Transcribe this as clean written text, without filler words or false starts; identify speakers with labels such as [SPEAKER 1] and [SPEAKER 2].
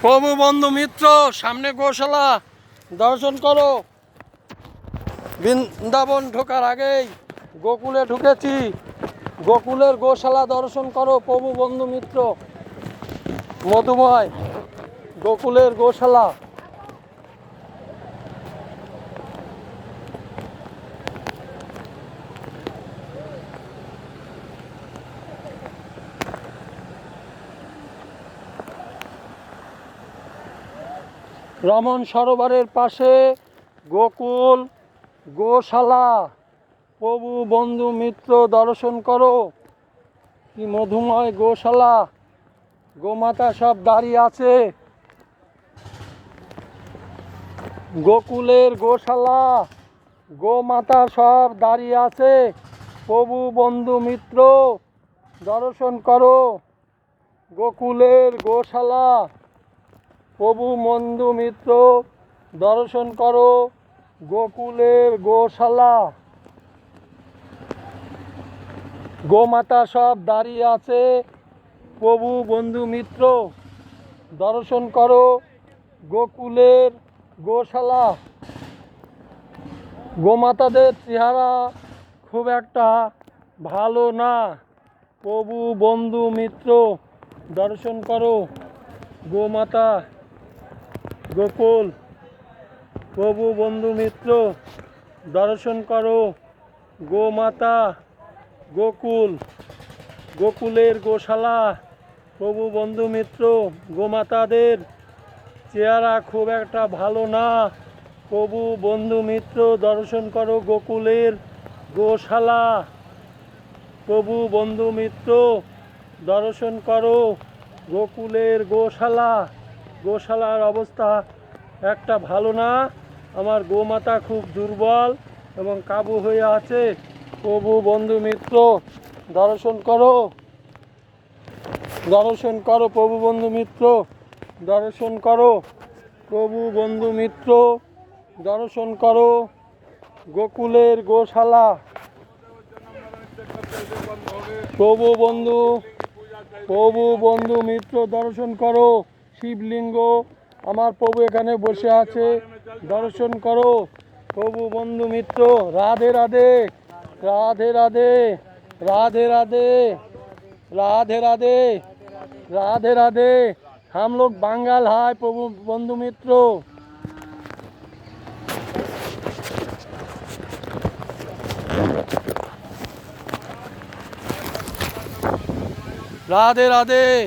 [SPEAKER 1] প্রভু বন্ধু মিত্র, সামনে গোশালা দর্শন করো। বৃন্দাবন ঢোকার আগেই গোকুলে ঢুকেছি। গোকুলের গোশালা দর্শন করো প্রভু বন্ধু মিত্র। মধুময় গোকুলের গোশালা। রমণ সরোবরের পাশে গোকুল গোশালা। প্রভু বন্ধু মিত্র দর্শন করো। কি মধুময় গোশালা, গোমাতা সব দাঁড়িয়ে আছে। গোকুলের গোশালা, গোমাতা সব দাঁড়িয়ে আছে। প্রভু বন্ধু মিত্র দর্শন করো। গোকুলের গোশালা, প্রভু বন্ধু মিত্র দর্শন করো। গোকুলের গোশালা, গোমাতা সব দাঁড়িয়ে আছে। প্রভু বন্ধু মিত্র দর্শন করো। গোকুলের গোশালা। গোমাতাদের চেহারা খুব একটা ভালো না। প্রভু বন্ধু মিত্র দর্শন করো। গোমাতা গোকুল, প্রভু বন্ধু মিত্র দর্শন করো। গোমাতা গোকুল, গোকুলের গোশালা। প্রভু বন্ধু মিত্র, গোমাতাদের চেহারা খুব একটা ভালো না। প্রভু বন্ধু মিত্র দর্শন করো। গোকুলের গোশালা, প্রভু বন্ধু মিত্র দর্শন করো। গোকুলের গোশালা। গোশালার অবস্থা একটা ভালো না। আমার গোমাতা খুব দুর্বল এবং কাবু হয়ে আছে। প্রভু বন্ধু মিত্র দর্শন করো। দর্শন করো প্রভু বন্ধু মিত্র দর্শন করো। প্রভু বন্ধু মিত্র দর্শন করো। গোকুলের গোশালা। প্রভু বন্ধু মিত্র দর্শন করো। শিবলিঙ্গ আমার প্রভু এখানে বসে আছে, দর্শন করো। প্রভু বন্ধু মিত্র, राधे राधे राधे राधे राधे राधे राधे राधे राधे राधे। हम लोग बंगाल है प्रभु बंधु मित्र। राधे राधे।